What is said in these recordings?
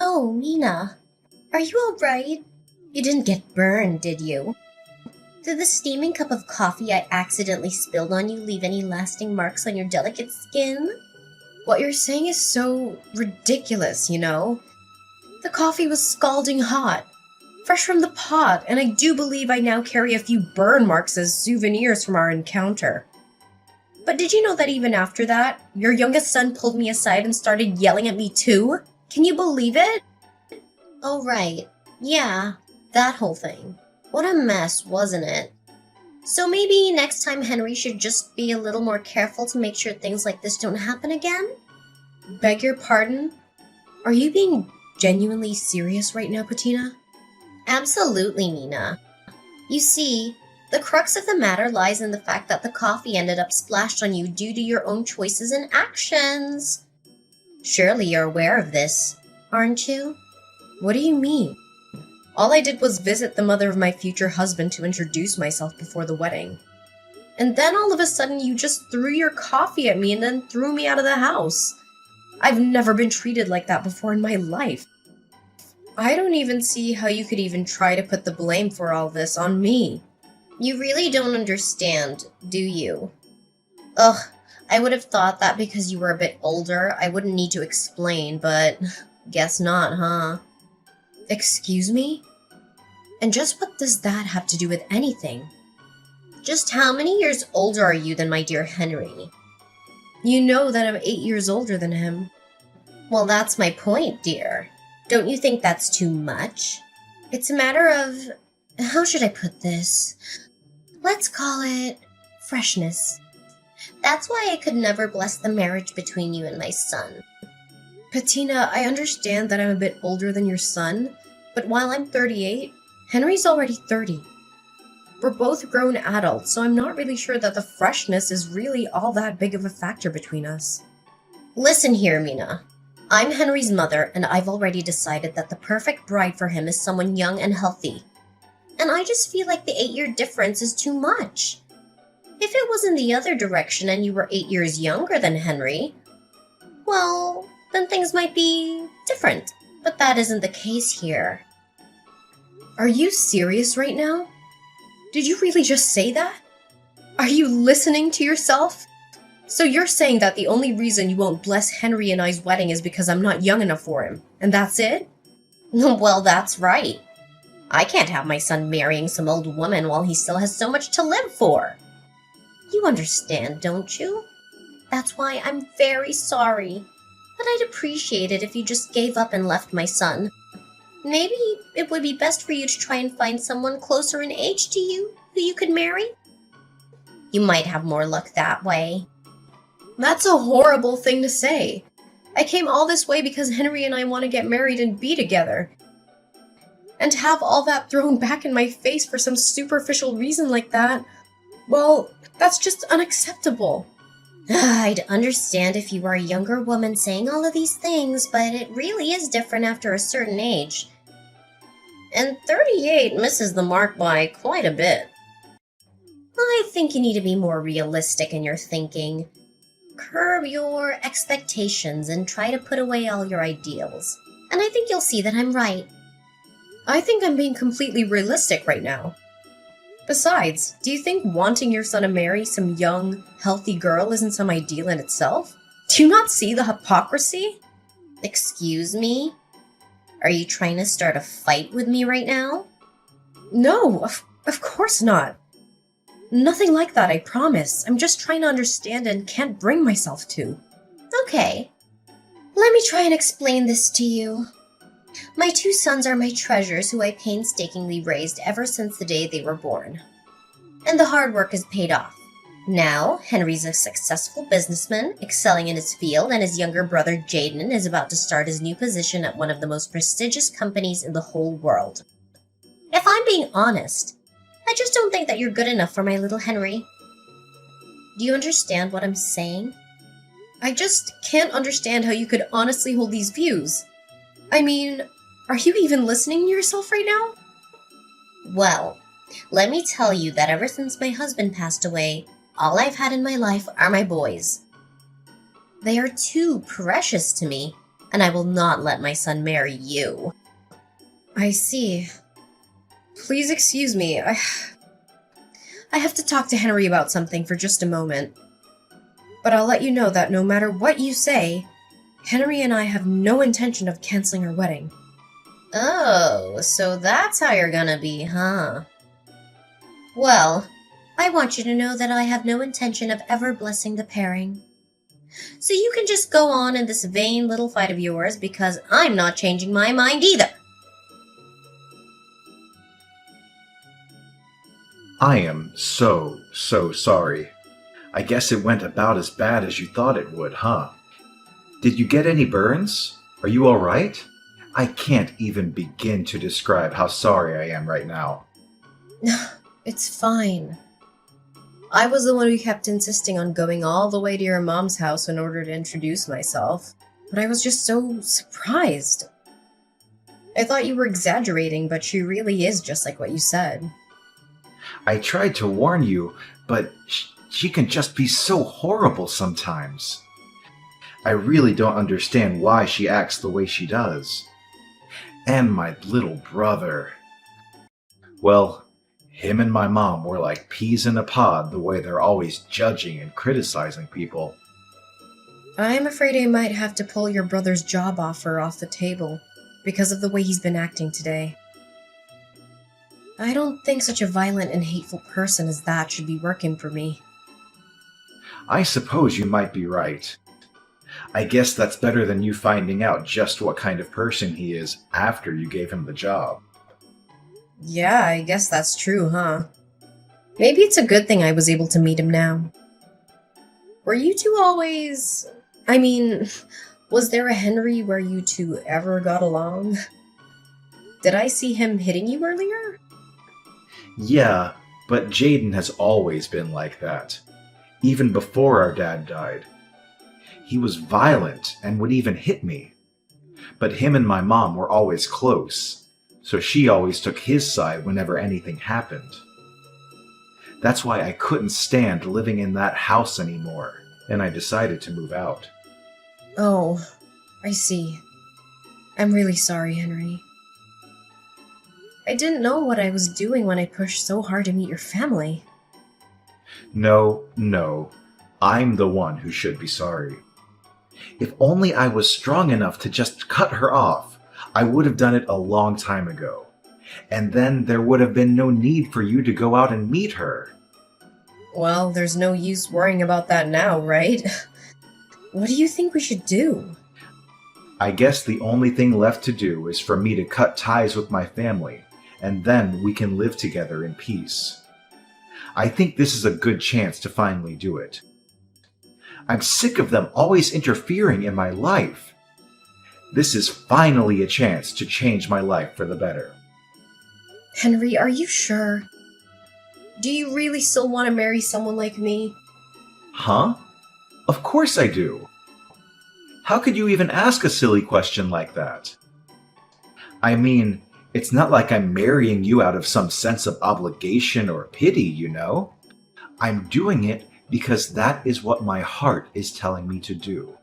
Oh, Mina, are you alright? You didn't get burned, did you? Did the steaming cup of coffee I accidentally spilled on you leave any lasting marks on your delicate skin? What you're saying is so ridiculous, you know? The coffee was scalding hot, fresh from the pot, and I do believe I now carry a few burn marks as souvenirs from our encounter. But did you know that even after that, your youngest son pulled me aside and started yelling at me too? Can you believe it? Oh, right. Yeah, that whole thing. What a mess, wasn't it? So maybe next time Henry should just be a little more careful to make sure things like this don't happen again? Beg your pardon? Are you being genuinely serious right now, Patina? Absolutely, Mina. You see, the crux of the matter lies in the fact that the coffee ended up splashed on you due to your own choices and actions. Surely you're aware of this, aren't you? What do you mean? All I did was visit the mother of my future husband to introduce myself before the wedding. And then all of a sudden you just threw your coffee at me and then threw me out of the house. I've never been treated like that before in my life. I don't even see how you could even try to put the blame for all this on me. You really don't understand, do you? Ugh, I would have thought that because you were a bit older, I wouldn't need to explain, but guess not, huh? Excuse me? And just what does that have to do with anything? Just how many years older are you than my dear Henry? You know that I'm 8 years older than him. Well, that's my point, dear. Don't you think that's too much? It's a matter of... how should I put this? Let's call it freshness. That's why I could never bless the marriage between you and my son. Patina, I understand that I'm a bit older than your son, but while I'm 38, Henry's already 30. We're both grown adults, so I'm not really sure that the freshness is really all that big of a factor between us. Listen here, Mina. I'm Henry's mother, and I've already decided that the perfect bride for him is someone young and healthy. And I just feel like the 8-year difference is too much. If it was in the other direction and you were 8 years younger than Henry, well, then things might be different. But that isn't the case here. Are you serious right now? Did you really just say that? Are you listening to yourself? So you're saying that the only reason you won't bless Henry and I's wedding is because I'm not young enough for him, and that's it? Well, that's right. I can't have my son marrying some old woman while he still has so much to live for. You understand, don't you? That's why I'm very sorry. But I'd appreciate it if you just gave up and left my son. Maybe it would be best for you to try and find someone closer in age to you who you could marry. You might have more luck that way. That's a horrible thing to say. I came all this way because Henry and I want to get married and be together. And to have all that thrown back in my face for some superficial reason like that, well, that's just unacceptable. I'd understand if you were a younger woman saying all of these things, but it really is different after a certain age. And 38 misses the mark by quite a bit. I think you need to be more realistic in your thinking. Curb your expectations and try to put away all your ideals. And I think you'll see that I'm right. I think I'm being completely realistic right now. Besides, do you think wanting your son to marry some young, healthy girl isn't some ideal in itself? Do you not see the hypocrisy? Excuse me? Are you trying to start a fight with me right now? No, of course not. Nothing like that, I promise. I'm just trying to understand and can't bring myself to. Okay. Let me try and explain this to you. My 2 sons are my treasures who I painstakingly raised ever since the day they were born. And the hard work has paid off. Now, Henry's a successful businessman, excelling in his field, and his younger brother Jaden is about to start his new position at one of the most prestigious companies in the whole world. If I'm being honest, I just don't think that you're good enough for my little Henry. Do you understand what I'm saying? I just can't understand how you could honestly hold these views. I mean, are you even listening to yourself right now? Well, let me tell you that ever since my husband passed away, all I've had in my life are my boys. They are too precious to me, and I will not let my son marry you. I see. Please excuse me. I have to talk to Henry about something for just a moment. But I'll let you know that no matter what you say, Henry and I have no intention of canceling our wedding. Oh, so that's how you're gonna be, huh? Well, I want you to know that I have no intention of ever blessing the pairing. So you can just go on in this vain little fight of yours, because I'm not changing my mind either. I am so sorry. I guess it went about as bad as you thought it would, huh? Did you get any burns? Are you alright? I can't even begin to describe how sorry I am right now. It's fine. I was the one who kept insisting on going all the way to your mom's house in order to introduce myself, but I was just so surprised. I thought you were exaggerating, but she really is just like what you said. I tried to warn you, but she can just be so horrible sometimes. I really don't understand why she acts the way she does. And my little brother. Well, him and my mom were like peas in a pod the way they're always judging and criticizing people. I'm afraid I might have to pull your brother's job offer off the table because of the way he's been acting today. I don't think such a violent and hateful person as that should be working for me. I suppose you might be right. I guess that's better than you finding out just what kind of person he is after you gave him the job. Yeah, I guess that's true, huh? Maybe it's a good thing I was able to meet him now. Were you two always... was there a Henry where you two ever got along? Did I see him hitting you earlier? Yeah, but Jaden has always been like that. Even before our dad died. He was violent and would even hit me. But him and my mom were always close, so she always took his side whenever anything happened. That's why I couldn't stand living in that house anymore, and I decided to move out. Oh, I see. I'm really sorry, Henry. I didn't know what I was doing when I pushed so hard to meet your family. No, I'm the one who should be sorry. If only I was strong enough to just cut her off, I would have done it a long time ago. And then there would have been no need for you to go out and meet her. Well, there's no use worrying about that now, right? What do you think we should do? I guess the only thing left to do is for me to cut ties with my family, and then we can live together in peace. I think this is a good chance to finally do it. I'm sick of them always interfering in my life. This is finally a chance to change my life for the better. Henry, are you sure? Do you really still want to marry someone like me? Huh? Of course I do. How could you even ask a silly question like that? I mean, it's not like I'm marrying you out of some sense of obligation or pity, you know? I'm doing it because that is what my heart is telling me to do.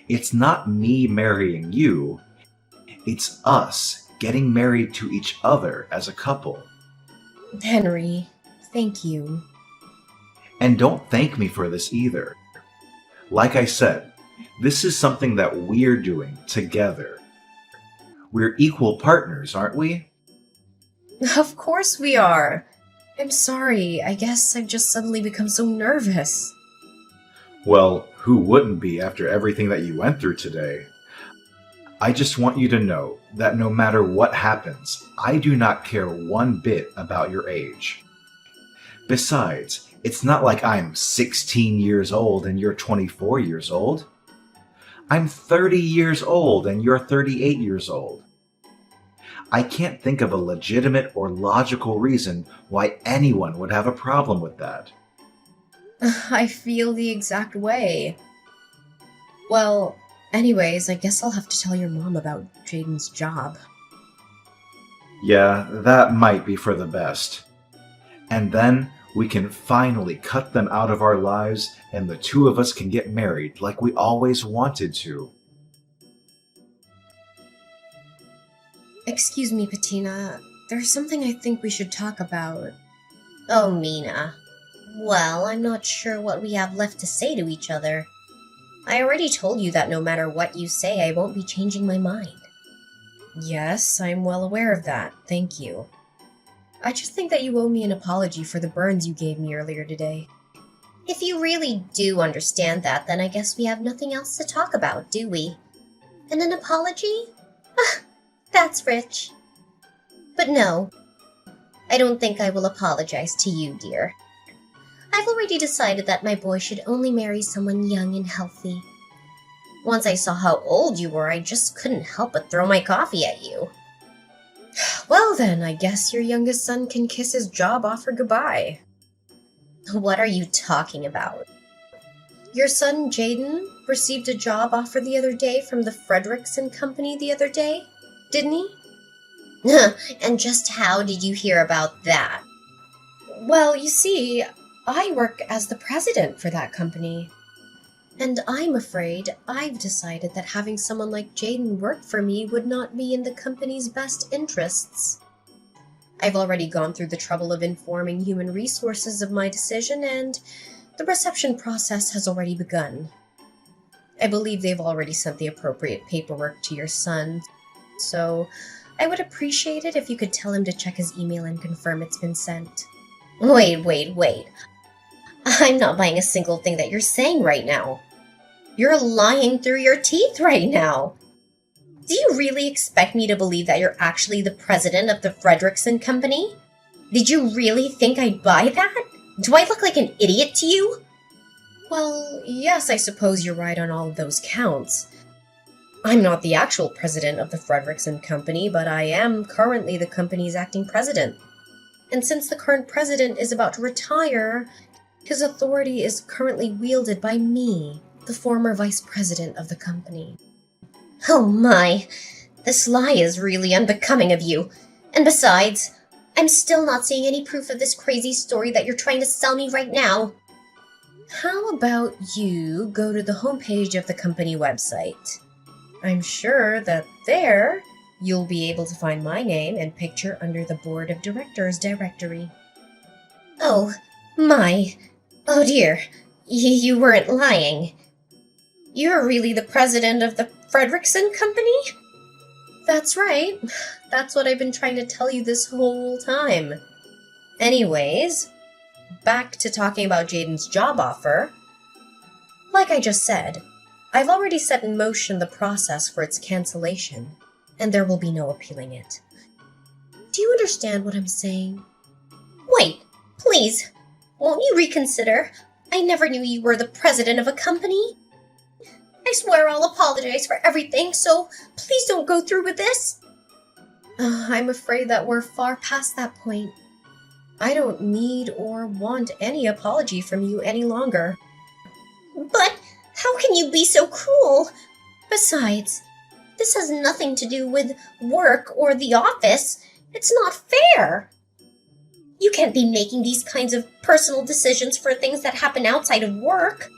It's not me marrying you, it's us getting married to each other as a couple. Henry, thank you. And don't thank me for this either. Like I said, this is something that we're doing together. We're equal partners, aren't we? Of course we are. I'm sorry, I guess I've just suddenly become so nervous. Well, who wouldn't be after everything that you went through today? I just want you to know that no matter what happens, I do not care one bit about your age. Besides, it's not like I'm 16 years old and you're 24 years old. I'm 30 years old and you're 38 years old. I can't think of a legitimate or logical reason why anyone would have a problem with that. I feel the exact way. Well, anyways, I guess I'll have to tell your mom about Jaden's job. Yeah, that might be for the best. And then we can finally cut them out of our lives and the two of us can get married like we always wanted to. Excuse me, Patina. There's something I think we should talk about. Oh, Mina. Well, I'm not sure what we have left to say to each other. I already told you that no matter what you say, I won't be changing my mind. Yes, I'm well aware of that. Thank you. I just think that you owe me an apology for the burns you gave me earlier today. If you really do understand that, then I guess we have nothing else to talk about, do we? And an apology? Ah, that's rich. But no, I don't think I will apologize to you, dear. I've already decided that my boy should only marry someone young and healthy. Once I saw how old you were, I just couldn't help but throw my coffee at you. Well then, I guess your youngest son can kiss his job offer goodbye. What are you talking about? Your son, Jaden, received a job offer the other day from the Frederickson Company the other day, didn't he? And just how did you hear about that? Well, you see, I work as the president for that company. And I'm afraid I've decided that having someone like Jaden work for me would not be in the company's best interests. I've already gone through the trouble of informing human resources of my decision, and the reception process has already begun. I believe they've already sent the appropriate paperwork to your son, so I would appreciate it if you could tell him to check his email and confirm it's been sent. Wait. I'm not buying a single thing that you're saying right now. You're lying through your teeth right now. Do you really expect me to believe that you're actually the president of the Frederickson Company? Did you really think I'd buy that? Do I look like an idiot to you? Well, yes, I suppose you're right on all of those counts. I'm not the actual president of the Frederickson Company, but I am currently the company's acting president. And since the current president is about to retire, his authority is currently wielded by me, the former vice president of the company. Oh my, this lie is really unbecoming of you. And besides, I'm still not seeing any proof of this crazy story that you're trying to sell me right now. How about you go to the homepage of the company website? I'm sure that there you'll be able to find my name and picture under the Board of Directors directory. Oh, my. Oh dear, you weren't lying. You're really the president of the Frederickson Company? That's right. That's what I've been trying to tell you this whole time. Anyways, back to talking about Jaden's job offer. Like I just said, I've already set in motion the process for its cancellation, and there will be no appealing it. Do you understand what I'm saying? Wait, please, won't you reconsider? I never knew you were the president of a company. I swear I'll apologize for everything, so please don't go through with this. I'm afraid that we're far past that point. I don't need or want any apology from you any longer. But how can you be so cruel? Besides, this has nothing to do with work or the office. It's not fair. You can't be making these kinds of personal decisions for things that happen outside of work.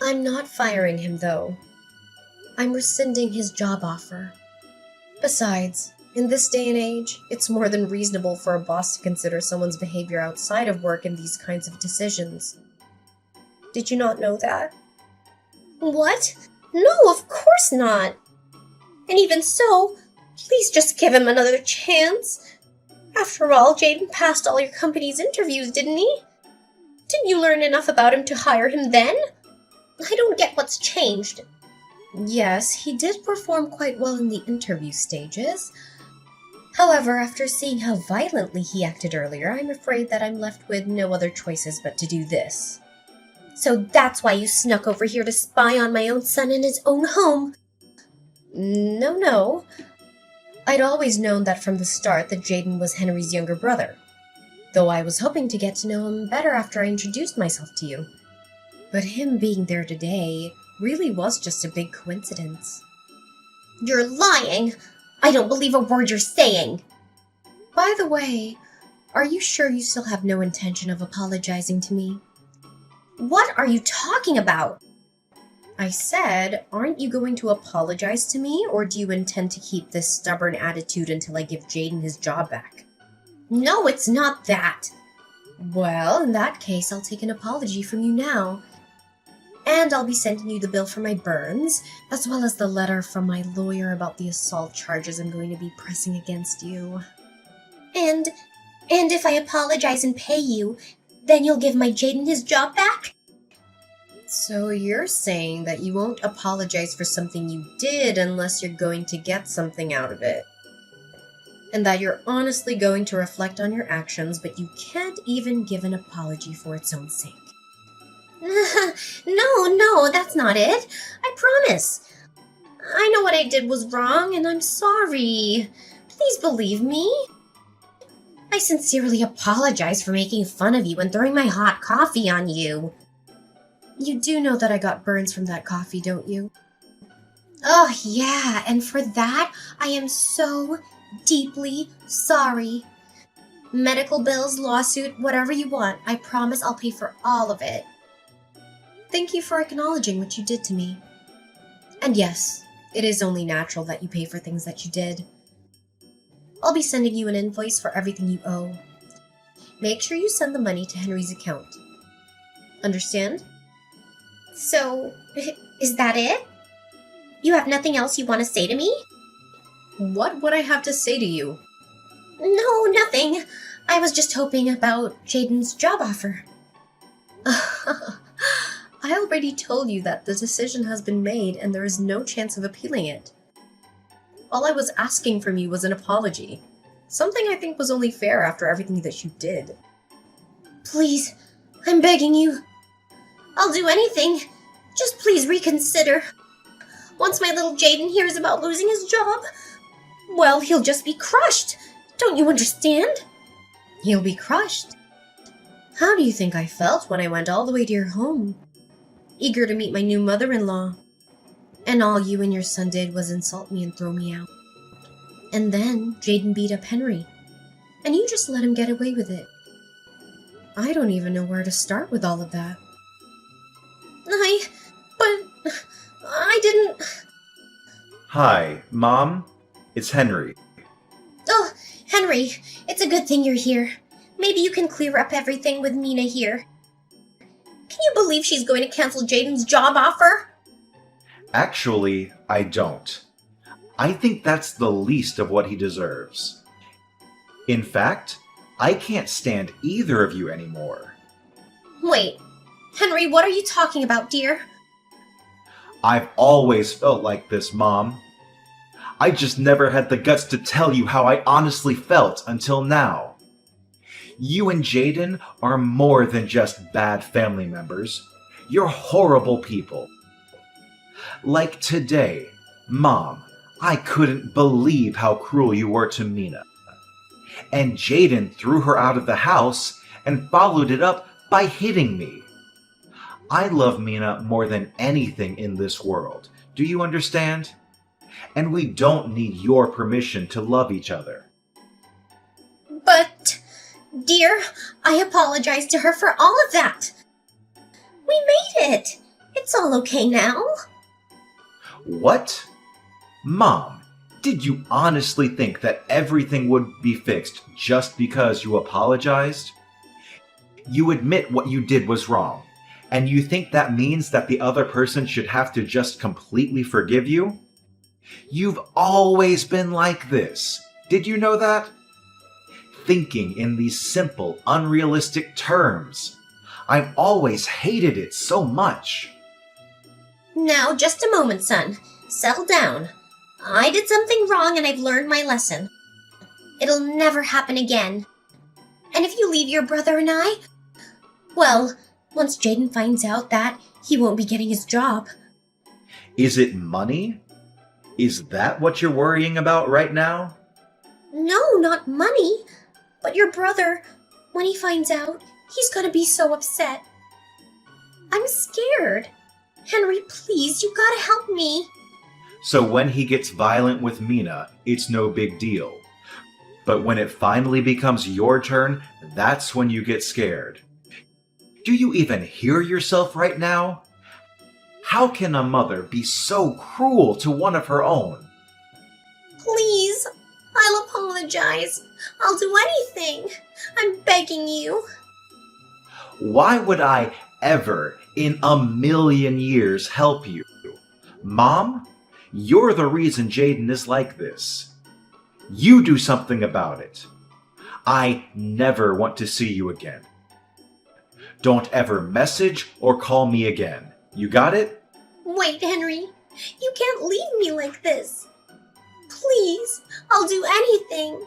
I'm not firing him, though. I'm rescinding his job offer. Besides, in this day and age, it's more than reasonable for a boss to consider someone's behavior outside of work in these kinds of decisions. Did you not know that? What? No, of course not. And even so, please just give him another chance. After all, Jaden passed all your company's interviews, didn't he? Didn't you learn enough about him to hire him then? I don't get what's changed. Yes, he did perform quite well in the interview stages. However, after seeing how violently he acted earlier, I'm afraid that I'm left with no other choices but to do this. So that's why you snuck over here to spy on my own son in his own home? No. I'd always known that from the start that Jaden was Henry's younger brother, though I was hoping to get to know him better after I introduced myself to you. But him being there today really was just a big coincidence. You're lying! I don't believe a word you're saying! By the way, are you sure you still have no intention of apologizing to me? What are you talking about? I said, aren't you going to apologize to me, or do you intend to keep this stubborn attitude until I give Jaden his job back? No, it's not that. Well, in that case, I'll take an apology from you now. And I'll be sending you the bill for my burns, as well as the letter from my lawyer about the assault charges I'm going to be pressing against you. And if I apologize and pay you, then you'll give my Jaden his job back? So you're saying that you won't apologize for something you did unless you're going to get something out of it. And that you're honestly going to reflect on your actions, but you can't even give an apology for its own sake. No, that's not it. I promise. I know what I did was wrong, and I'm sorry. Please believe me. I sincerely apologize for making fun of you and throwing my hot coffee on you. You do know that I got burns from that coffee, don't you? Oh, yeah, and for that, I am so deeply sorry. Medical bills, lawsuit, whatever you want, I promise I'll pay for all of it. Thank you for acknowledging what you did to me. And yes, it is only natural that you pay for things that you did. I'll be sending you an invoice for everything you owe. Make sure you send the money to Henry's account. Understand? So, is that it? You have nothing else you want to say to me? What would I have to say to you? No, nothing. I was just hoping about Jaden's job offer. I already told you that the decision has been made and there is no chance of appealing it. All I was asking from you was an apology. Something I think was only fair after everything that you did. Please, I'm begging you. I'll do anything. Just please reconsider. Once my little Jaden hears about losing his job, well, he'll just be crushed. Don't you understand? He'll be crushed. How do you think I felt when I went all the way to your home? Eager to meet my new mother-in-law. And all you and your son did was insult me and throw me out. And then Jaden beat up Henry. And you just let him get away with it. I don't even know where to start with all of that. But I didn't... Hi, Mom. It's Henry. Oh, Henry, it's a good thing you're here. Maybe you can clear up everything with Mina here. Can you believe she's going to cancel Jaden's job offer? Actually, I don't. I think that's the least of what he deserves. In fact, I can't stand either of you anymore. Wait, Henry, what are you talking about, dear? I've always felt like this, Mom. I just never had the guts to tell you how I honestly felt until now. You and Jaden are more than just bad family members. You're horrible people. Like today, Mom, I couldn't believe how cruel you were to Mina. And Jaden threw her out of the house and followed it up by hitting me. I love Mina more than anything in this world. Do you understand? And we don't need your permission to love each other. But, dear, I apologize to her for all of that. We made it. It's all okay now. What? Mom, did you honestly think that everything would be fixed just because you apologized? You admit what you did was wrong, and you think that means that the other person should have to just completely forgive you? You've always been like this. Did you know that? Thinking in these simple, unrealistic terms. I've always hated it so much. Now, just a moment, son. Settle down. I did something wrong and I've learned my lesson. It'll never happen again. And if you leave your brother and I, well, once Jaden finds out that, he won't be getting his job. Is it money? Is that what you're worrying about right now? No, not money. But your brother, when he finds out, he's gonna be so upset. I'm scared. Henry, please, you gotta help me. So when he gets violent with Mina, it's no big deal. But when it finally becomes your turn, that's when you get scared. Do you even hear yourself right now? How can a mother be so cruel to one of her own? Please, I'll apologize. I'll do anything. I'm begging you. Why would I ever in a million years help you? Mom, you're the reason Jaden is like this. You do something about it. I never want to see you again. Don't ever message or call me again. You got it? Wait, Henry. You can't leave me like this. Please, I'll do anything.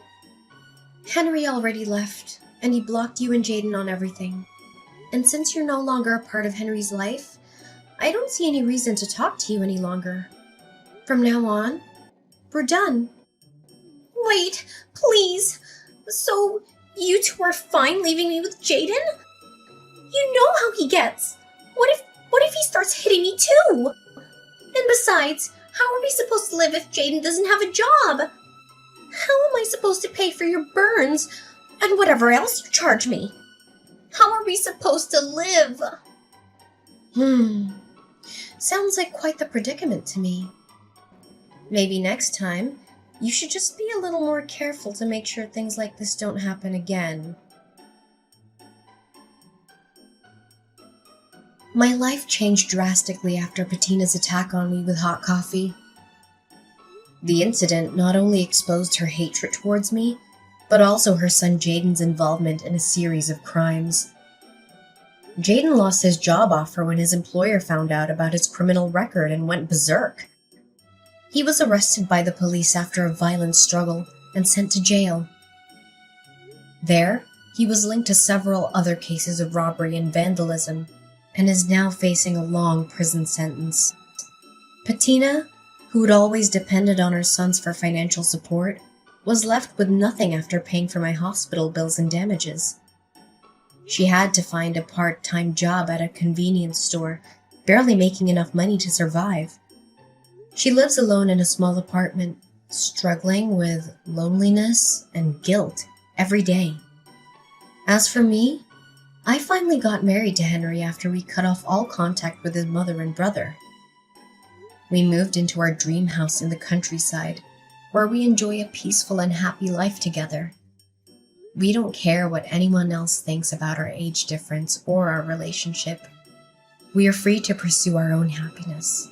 Henry already left, and he blocked you and Jaden on everything. And since you're no longer a part of Henry's life, I don't see any reason to talk to you any longer. From now on, we're done. Wait, please. So, you two are fine leaving me with Jaden? You know how he gets. What if he starts hitting me too? And besides, how are we supposed to live if Jaden doesn't have a job? How am I supposed to pay for your burns and whatever else you charge me? How are we supposed to live? Sounds like quite the predicament to me. Maybe next time, you should just be a little more careful to make sure things like this don't happen again. My life changed drastically after Bettina's attack on me with hot coffee. The incident not only exposed her hatred towards me, but also her son Jaden's involvement in a series of crimes. Jaden lost his job offer when his employer found out about his criminal record and went berserk. He was arrested by the police after a violent struggle and sent to jail. There, he was linked to several other cases of robbery and vandalism, and is now facing a long prison sentence. Bettina, who had always depended on her sons for financial support, was left with nothing after paying for my hospital bills and damages. She had to find a part-time job at a convenience store, barely making enough money to survive. She lives alone in a small apartment, struggling with loneliness and guilt every day. As for me, I finally got married to Henry after we cut off all contact with his mother and brother. We moved into our dream house in the countryside, where we enjoy a peaceful and happy life together. We don't care what anyone else thinks about our age difference or our relationship. We are free to pursue our own happiness.